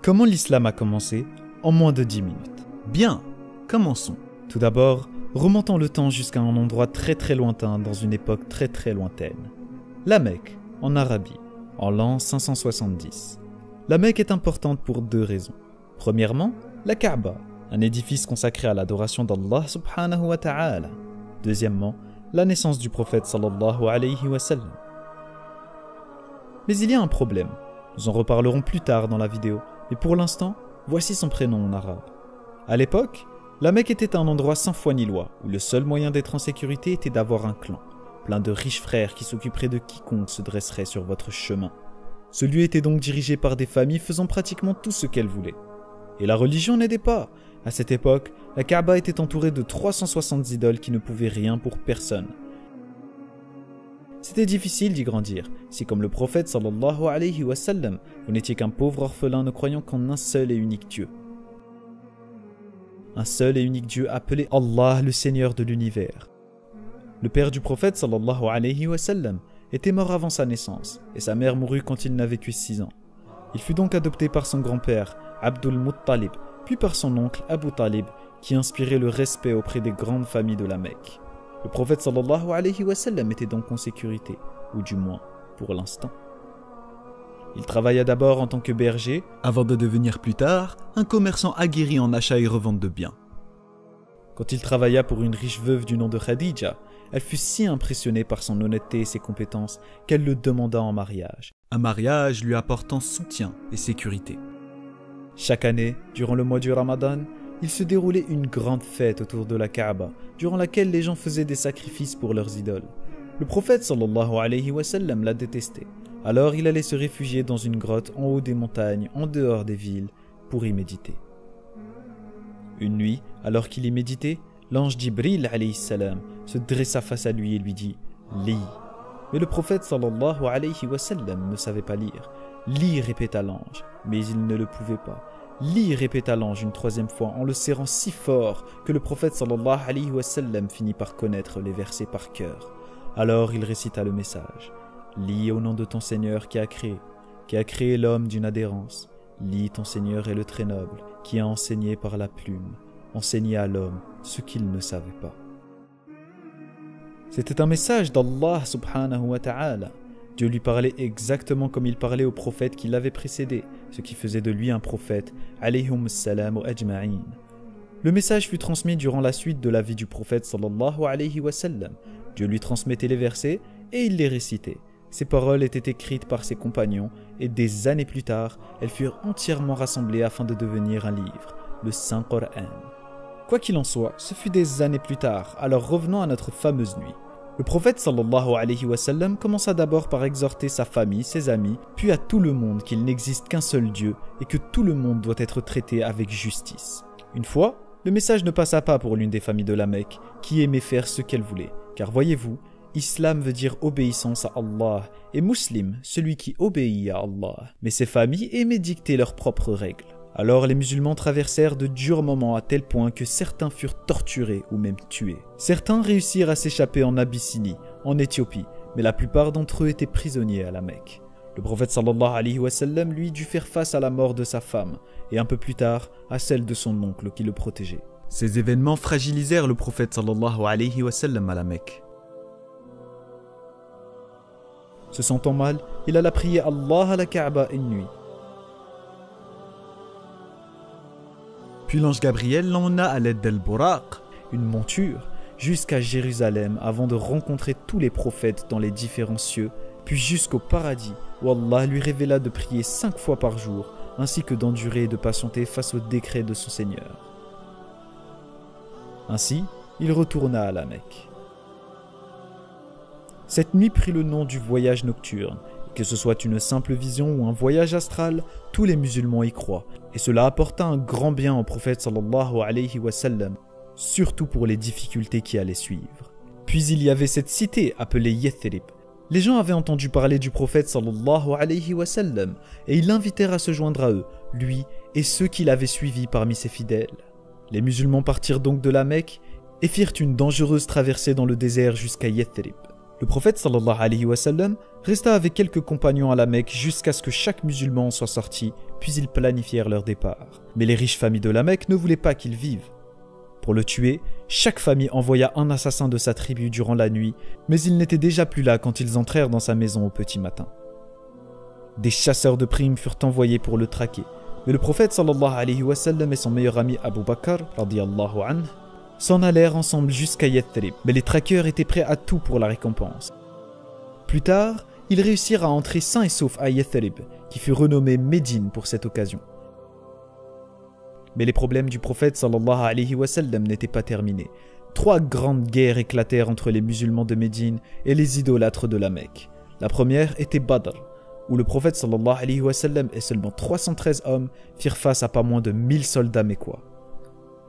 Comment l'islam a commencé? En moins de 10 minutes. Bien, commençons. Tout d'abord, remontons le temps jusqu'à un endroit très lointain dans une époque très lointaine. La Mecque, en Arabie, en l'an 570. La Mecque est importante pour deux raisons. Premièrement, la Kaaba, un édifice consacré à l'adoration d'Allah subhanahu wa ta'ala. Deuxièmement, la naissance du prophète sallallahu alayhi wa sallam. Mais il y a un problème. Nous en reparlerons plus tard dans la vidéo, mais pour l'instant, voici son prénom en arabe. À l'époque, la Mecque était un endroit sans foi ni loi, où le seul moyen d'être en sécurité était d'avoir un clan, plein de riches frères qui s'occuperaient de quiconque se dresserait sur votre chemin. Ce lieu était donc dirigé par des familles faisant pratiquement tout ce qu'elles voulaient. Et la religion n'aidait pas. À cette époque, la Kaaba était entourée de 360 idoles qui ne pouvaient rien pour personne. C'était difficile d'y grandir, si comme le prophète sallallahu alayhi wa sallam, vous n'étiez qu'un pauvre orphelin ne croyant qu'en un seul et unique Dieu. Un seul et unique Dieu appelé Allah, le Seigneur de l'univers. Le père du prophète sallallahu alayhi wa sallam était mort avant sa naissance, et sa mère mourut quand il n'avait que 6 ans. Il fut donc adopté par son grand-père, Abdul Muttalib, puis par son oncle Abu Talib, qui inspirait le respect auprès des grandes familles de la Mecque. Le prophète sallallahu alayhi wa sallam était donc en sécurité, ou du moins pour l'instant. Il travailla d'abord en tant que berger, avant de devenir plus tard un commerçant aguerri en achat et revente de biens. Quand il travailla pour une riche veuve du nom de Khadija, elle fut si impressionnée par son honnêteté et ses compétences qu'elle le demanda en mariage. Un mariage lui apportant soutien et sécurité. Chaque année, durant le mois du Ramadan, il se déroulait une grande fête autour de la Kaaba, durant laquelle les gens faisaient des sacrifices pour leurs idoles. Le prophète sallallahu alayhi wa sallam la détestait. Alors il allait se réfugier dans une grotte en haut des montagnes, en dehors des villes, pour y méditer. Une nuit, alors qu'il y méditait, l'ange Jibril alayhi salam se dressa face à lui et lui dit « Lis ». Mais le prophète sallallahu alayhi wa sallam ne savait pas lire. « Lis » répéta l'ange, mais il ne le pouvait pas. « Lis » répéta l'ange une troisième fois en le serrant si fort que le prophète sallallahu alayhi wa sallam finit par connaître les versets par cœur. Alors il récita le message. « Lis au nom de ton Seigneur qui a créé l'homme d'une adhérence. Lis ton Seigneur est le très noble, qui a enseigné par la plume, enseigné à l'homme ce qu'il ne savait pas. » C'était un message d'Allah subhanahu wa ta'ala. Dieu lui parlait exactement comme il parlait au prophète qui l'avait précédé, ce qui faisait de lui un prophète, alayhum salam wa ajma'in. Le message fut transmis durant la suite de la vie du prophète sallallahu alayhi wa sallam. Dieu lui transmettait les versets et il les récitait. Ces paroles étaient écrites par ses compagnons et des années plus tard, elles furent entièrement rassemblées afin de devenir un livre, le Saint-Coran. Quoi qu'il en soit, ce fut des années plus tard, alors revenons à notre fameuse nuit. Le prophète sallallahu alayhi wa sallam commença d'abord par exhorter sa famille, ses amis, puis à tout le monde qu'il n'existe qu'un seul Dieu et que tout le monde doit être traité avec justice. Une fois, le message ne passa pas pour l'une des familles de la Mecque, qui aimait faire ce qu'elle voulait, car voyez-vous, Islam veut dire obéissance à Allah, et Muslim, celui qui obéit à Allah. Mais ces familles aimaient dicter leurs propres règles. Alors les musulmans traversèrent de durs moments à tel point que certains furent torturés ou même tués. Certains réussirent à s'échapper en Abyssinie, en Éthiopie, mais la plupart d'entre eux étaient prisonniers à la Mecque. Le prophète sallallahu alayhi wa sallam, lui, dut faire face à la mort de sa femme, et un peu plus tard, à celle de son oncle qui le protégeait. Ces événements fragilisèrent le prophète sallallahu alayhi wa sallam à la Mecque. Se sentant mal, il alla prier Allah à la Kaaba une nuit. Puis l'ange Gabriel l'emmena à l'aide d'Al-Buraq, une monture, jusqu'à Jérusalem avant de rencontrer tous les prophètes dans les différents cieux, puis jusqu'au paradis où Allah lui révéla de prier 5 fois par jour, ainsi que d'endurer et de patienter face au décret de son Seigneur. Ainsi, il retourna à la Mecque. Cette nuit prit le nom du voyage nocturne. Que ce soit une simple vision ou un voyage astral, tous les musulmans y croient, et cela apporta un grand bien au prophète sallallahu alayhi wa sallam, surtout pour les difficultés qui allaient suivre. Puis il y avait cette cité appelée Yathrib. Les gens avaient entendu parler du prophète sallallahu alayhi wa sallam, et ils l'invitèrent à se joindre à eux, lui et ceux qui l'avaient suivi parmi ses fidèles. Les musulmans partirent donc de la Mecque et firent une dangereuse traversée dans le désert jusqu'à Yathrib. Le prophète sallallahu alayhi wa sallam resta avec quelques compagnons à la Mecque jusqu'à ce que chaque musulman soit sorti, puis ils planifièrent leur départ. Mais les riches familles de la Mecque ne voulaient pas qu'ils vivent. Pour le tuer, chaque famille envoya un assassin de sa tribu durant la nuit, mais il n'était déjà plus là quand ils entrèrent dans sa maison au petit matin. Des chasseurs de primes furent envoyés pour le traquer, mais le prophète sallallahu alayhi wa sallam et son meilleur ami Abu Bakr radiyallahu anhu s'en allèrent ensemble jusqu'à Yathrib, mais les traqueurs étaient prêts à tout pour la récompense. Plus tard, ils réussirent à entrer sains et saufs à Yathrib, qui fut renommé Médine pour cette occasion. Mais les problèmes du prophète sallallahu alayhi wa sallam n'étaient pas terminés. 3 grandes guerres éclatèrent entre les musulmans de Médine et les idolâtres de la Mecque. La première était Badr, où le prophète sallallahu alayhi wa sallam et seulement 313 hommes firent face à pas moins de 1000 soldats mécois.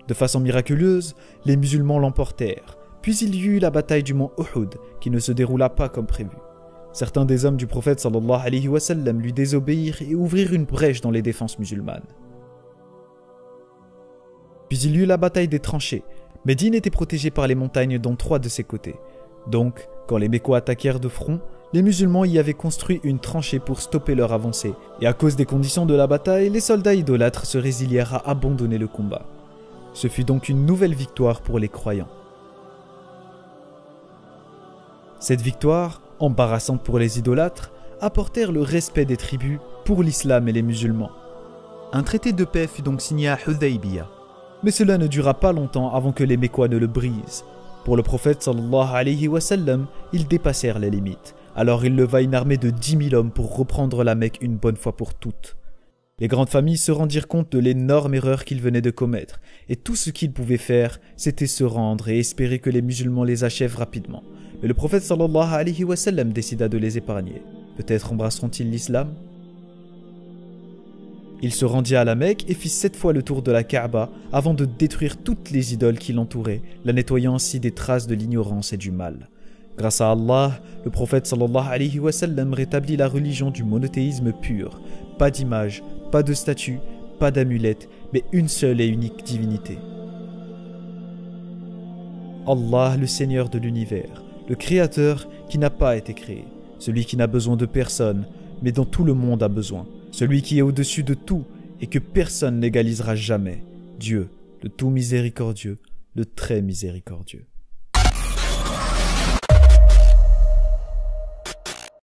De façon miraculeuse, les musulmans l'emportèrent, puis il y eut la bataille du mont Uhud, qui ne se déroula pas comme prévu. Certains des hommes du prophète sallallahu alayhi wa sallam lui désobéirent et ouvrirent une brèche dans les défenses musulmanes. Puis il y eut la bataille des tranchées. Médine était protégée par les montagnes dont 3 de ses côtés. Donc, quand les Mécois attaquèrent de front, les musulmans y avaient construit une tranchée pour stopper leur avancée, et à cause des conditions de la bataille, les soldats idolâtres se résilièrent à abandonner le combat. Ce fut donc une nouvelle victoire pour les croyants. Cette victoire, embarrassante pour les idolâtres, apportèrent le respect des tribus pour l'islam et les musulmans. Un traité de paix fut donc signé à Hudaybiya. Mais cela ne dura pas longtemps avant que les Mécois ne le brisent. Pour le prophète sallallahu alayhi wa sallam, ils dépassèrent les limites. Alors il leva une armée de 10 000 hommes pour reprendre la Mecque une bonne fois pour toutes. Les grandes familles se rendirent compte de l'énorme erreur qu'ils venaient de commettre, et tout ce qu'ils pouvaient faire, c'était se rendre et espérer que les musulmans les achèvent rapidement. Mais le prophète sallallahu alayhi wa sallam décida de les épargner. Peut-être embrasseront-ils l'islam ? Il se rendit à la Mecque et fit 7 fois le tour de la Kaaba avant de détruire toutes les idoles qui l'entouraient, la nettoyant ainsi des traces de l'ignorance et du mal. Grâce à Allah, le prophète sallallahu alayhi wa sallam rétablit la religion du monothéisme pur. Pas d'image, pas de statue, pas d'amulette, mais une seule et unique divinité. Allah, le Seigneur de l'univers, le Créateur qui n'a pas été créé, celui qui n'a besoin de personne, mais dont tout le monde a besoin, celui qui est au-dessus de tout et que personne n'égalisera jamais, Dieu, le tout miséricordieux, le très miséricordieux.